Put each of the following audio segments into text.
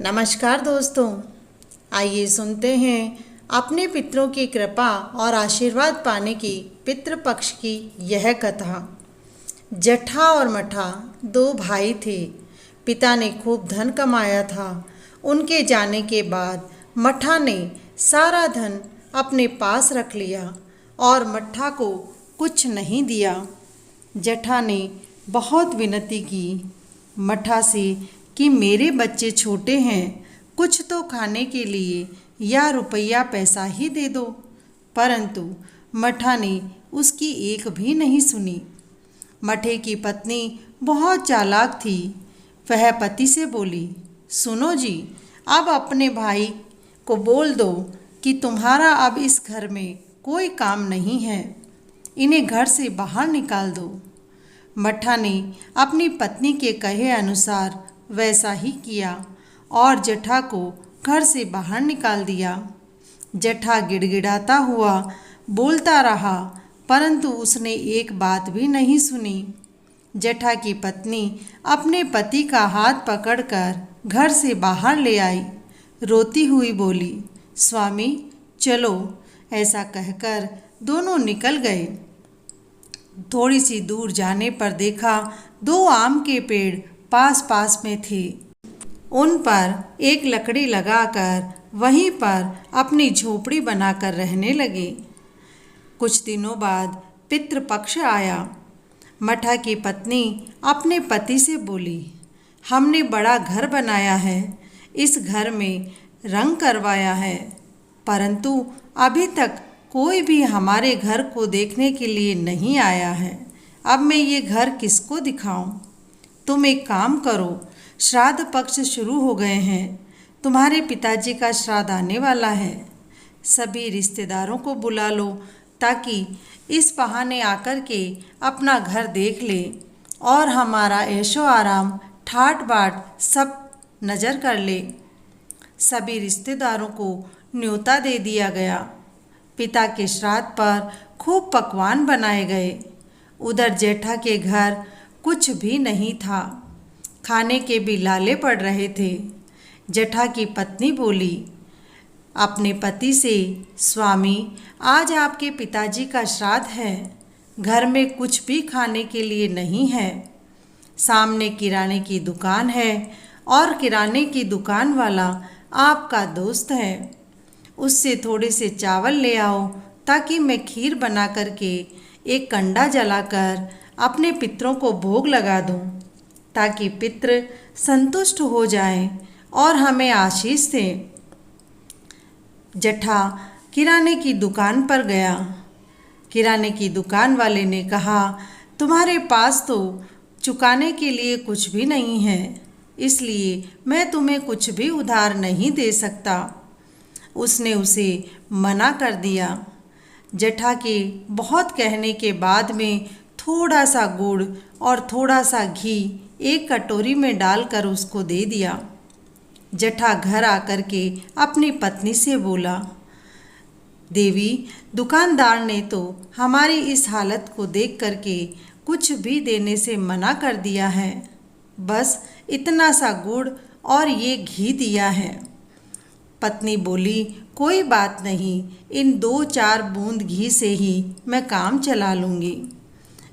नमस्कार दोस्तों, आइए सुनते हैं अपने पितरों की कृपा और आशीर्वाद पाने की पितृपक्ष की यह कथा। जट्ठा और मट्ठा दो भाई थे। पिता ने खूब धन कमाया था। उनके जाने के बाद मट्ठा ने सारा धन अपने पास रख लिया और मट्ठा को कुछ नहीं दिया। जट्ठा ने बहुत विनती की मट्ठा से कि मेरे बच्चे छोटे हैं, कुछ तो खाने के लिए या रुपया पैसा ही दे दो। परंतु मट्ठा ने उसकी एक भी नहीं सुनी। मट्ठे की पत्नी बहुत चालाक थी। वह पति से बोली, सुनो जी, अब अपने भाई को बोल दो कि तुम्हारा अब इस घर में कोई काम नहीं है, इन्हें घर से बाहर निकाल दो। मट्ठा ने अपनी पत्नी के कहे अनुसार वैसा ही किया और जट्ठा को घर से बाहर निकाल दिया। जट्ठा गिड़गिड़ाता हुआ बोलता रहा, परंतु उसने एक बात भी नहीं सुनी। जट्ठा की पत्नी अपने पति का हाथ पकड़कर घर से बाहर ले आई। रोती हुई बोली, स्वामी चलो। ऐसा कहकर दोनों निकल गए। थोड़ी सी दूर जाने पर देखा दो आम के पेड़ पास पास में थे। उन पर एक लकड़ी लगाकर वहीं पर अपनी झोपड़ी बनाकर रहने लगे। कुछ दिनों बाद पितृपक्ष आया। मट्ठा की पत्नी अपने पति से बोली, हमने बड़ा घर बनाया है, इस घर में रंग करवाया है, परंतु अभी तक कोई भी हमारे घर को देखने के लिए नहीं आया है। अब मैं ये घर किसको दिखाऊं? तुम एक काम करो, श्राद्ध पक्ष शुरू हो गए हैं, तुम्हारे पिताजी का श्राद्ध आने वाला है। सभी रिश्तेदारों को बुला लो ताकि इस बहाने आकर के अपना घर देख ले और हमारा ऐशो आराम ठाट बाट सब नज़र कर ले। सभी रिश्तेदारों को न्योता दे दिया गया। पिता के श्राद्ध पर खूब पकवान बनाए गए। उधर जेठा के घर कुछ भी नहीं था, खाने के भी लाले पड़ रहे थे। जेठा की पत्नी बोली अपने पति से, स्वामी आज आपके पिताजी का श्राद्ध है, घर में कुछ भी खाने के लिए नहीं है। सामने किराने की दुकान है और किराने की दुकान वाला आपका दोस्त है, उससे थोड़े से चावल ले आओ ताकि मैं खीर बना करके एक कंडा जलाकर अपने पितरों को भोग लगा दूं, ताकि पितृ संतुष्ट हो जाएं और हमें आशीष दें। जट्ठा किराने की दुकान पर गया। किराने की दुकान वाले ने कहा, तुम्हारे पास तो चुकाने के लिए कुछ भी नहीं है, इसलिए मैं तुम्हें कुछ भी उधार नहीं दे सकता। उसने उसे मना कर दिया। जट्ठा के बहुत कहने के बाद में थोड़ा सा गुड़ और थोड़ा सा घी एक कटोरी में डालकर उसको दे दिया। जट्ठा घर आकर के अपनी पत्नी से बोला, देवी, दुकानदार ने तो हमारी इस हालत को देख करके कुछ भी देने से मना कर दिया है, बस इतना सा गुड़ और ये घी दिया है। पत्नी बोली, कोई बात नहीं, इन 2-4 बूंद घी से ही मैं काम चला लूँगी,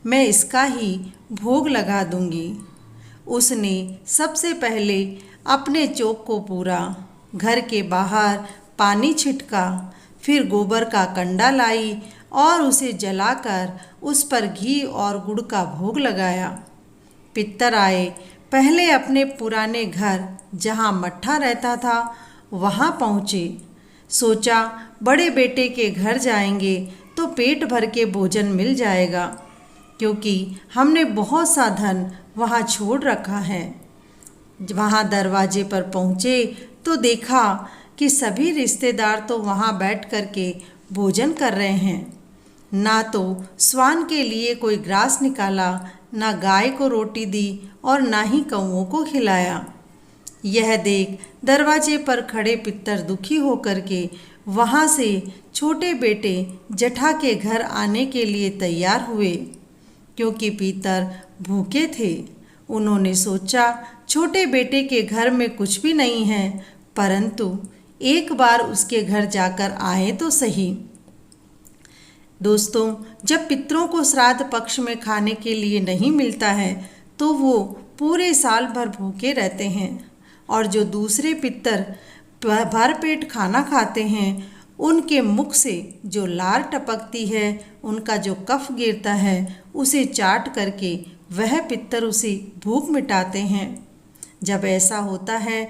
मैं इसका ही भोग लगा दूँगी। उसने सबसे पहले अपने चौक को पूरा, घर के बाहर पानी छिटका, फिर गोबर का कंडा लाई और उसे जलाकर उस पर घी और गुड़ का भोग लगाया। पितर आए, पहले अपने पुराने घर जहाँ मट्ठा रहता था वहाँ पहुँचे। सोचा बड़े बेटे के घर जाएंगे तो पेट भर के भोजन मिल जाएगा, क्योंकि हमने बहुत सा धन वहाँ छोड़ रखा है। वहाँ दरवाजे पर पहुँचे तो देखा कि सभी रिश्तेदार तो वहाँ बैठ कर के भोजन कर रहे हैं। ना तो स्वान के लिए कोई ग्रास निकाला, ना गाय को रोटी दी और ना ही कौओं को खिलाया। यह देख दरवाजे पर खड़े पितर दुखी होकर के वहाँ से छोटे बेटे जट्ठा के घर आने के लिए तैयार हुए, क्योंकि पितर भूखे थे। उन्होंने सोचा छोटे बेटे के घर में कुछ भी नहीं है, परंतु एक बार उसके घर जाकर आए तो सही। दोस्तों, जब पितरों को श्राद्ध पक्ष में खाने के लिए नहीं मिलता है तो वो पूरे साल भर भूखे रहते हैं, और जो दूसरे पितर भरपेट खाना खाते हैं उनके मुख से जो लार टपकती है, उनका जो कफ गिरता है, उसे चाट करके वह पितर उसे भूख मिटाते हैं। जब ऐसा होता है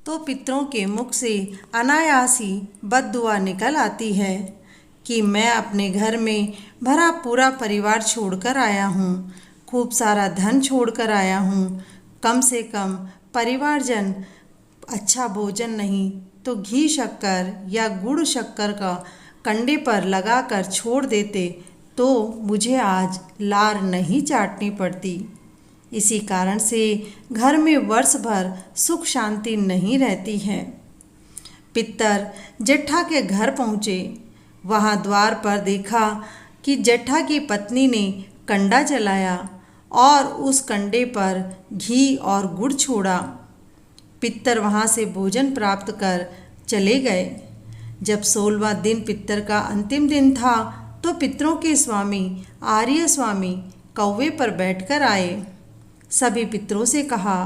तो पितरों के मुख से अनायास ही बद्दुआ निकल आती है कि मैं अपने घर में भरा पूरा परिवार छोड़कर आया हूँ, खूब सारा धन छोड़कर आया हूँ, कम से कम परिवारजन अच्छा भोजन नहीं तो घी शक्कर या गुड़ शक्कर का कंडे पर लगाकर छोड़ देते तो मुझे आज लार नहीं चाटनी पड़ती। इसी कारण से घर में वर्ष भर सुख शांति नहीं रहती है। पितर जेठा के घर पहुँचे। वहाँ द्वार पर देखा कि जेठा की पत्नी ने कंडा जलाया और उस कंडे पर घी और गुड़ छोड़ा। पितर वहाँ से भोजन प्राप्त कर चले गए। जब 16वां दिन पितर का अंतिम दिन था तो पितरों के स्वामी आर्य स्वामी कौवे पर बैठकर आए। सभी पितरों से कहा,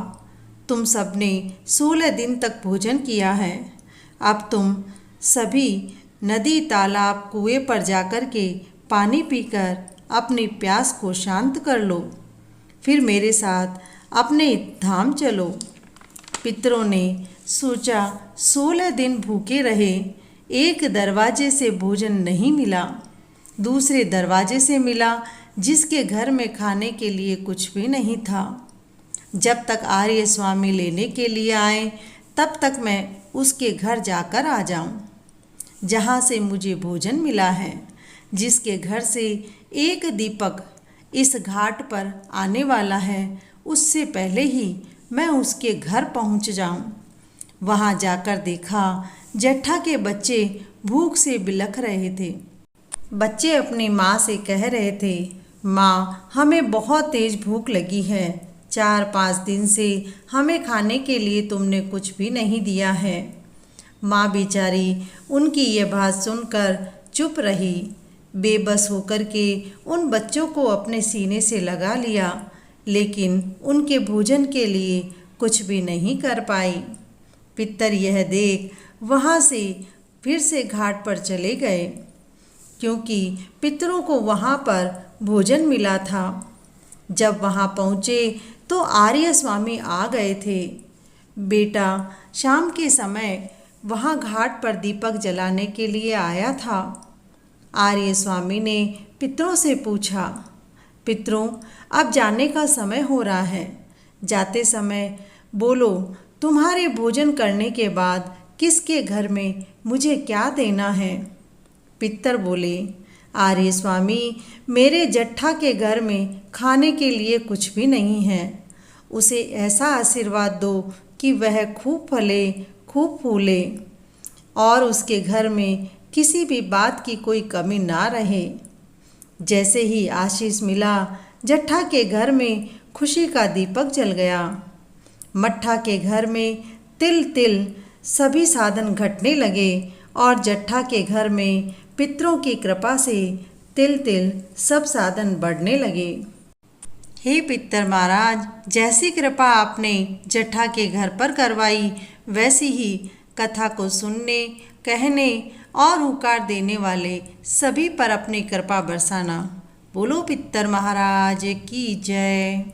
तुम सबने 16 दिन तक भोजन किया है, अब तुम सभी नदी तालाब कुएं पर जाकर के पानी पीकर अपनी प्यास को शांत कर लो, फिर मेरे साथ अपने धाम चलो। पितरों ने सोचा 16 दिन भूखे रहे, एक दरवाजे से भोजन नहीं मिला, दूसरे दरवाजे से मिला जिसके घर में खाने के लिए कुछ भी नहीं था। जब तक आर्य स्वामी लेने के लिए आए तब तक मैं उसके घर जाकर आ जाऊं, जहाँ से मुझे भोजन मिला है, जिसके घर से एक दीपक इस घाट पर आने वाला है, उससे पहले ही मैं उसके घर पहुँच जाऊं। वहाँ जाकर देखा जेठा के बच्चे भूख से बिलख रहे थे। बच्चे अपनी माँ से कह रहे थे, माँ हमें बहुत तेज भूख लगी है, 4-5 दिन से हमें खाने के लिए तुमने कुछ भी नहीं दिया है। माँ बेचारी उनकी ये बात सुनकर चुप रही, बेबस होकर के उन बच्चों को अपने सीने से लगा लिया, लेकिन उनके भोजन के लिए कुछ भी नहीं कर पाई। पितर यह देख वहाँ से फिर से घाट पर चले गए, क्योंकि पितरों को वहाँ पर भोजन मिला था। जब वहाँ पहुँचे तो आर्य स्वामी आ गए थे। बेटा शाम के समय वहाँ घाट पर दीपक जलाने के लिए आया था। आर्य स्वामी ने पितरों से पूछा, पितरों अब जाने का समय हो रहा है, जाते समय बोलो तुम्हारे भोजन करने के बाद किसके घर में मुझे क्या देना है। पितर बोले, आर्य स्वामी मेरे जट्ठा के घर में खाने के लिए कुछ भी नहीं है, उसे ऐसा आशीर्वाद दो कि वह खूब फले खूब फूले और उसके घर में किसी भी बात की कोई कमी ना रहे। जैसे ही आशीष मिला, जट्ठा के घर में खुशी का दीपक जल गया। मट्ठा के घर में तिल तिल सभी साधन घटने लगे और जट्ठा के घर में पितरों की कृपा से तिल तिल सब साधन बढ़ने लगे। हे पितर महाराज, जैसी कृपा आपने जट्ठा के घर पर करवाई, वैसी ही कथा को सुनने, कहने और हुकार देने वाले सभी पर अपनी कृपा बरसाना। बोलो पितर महाराज की जय।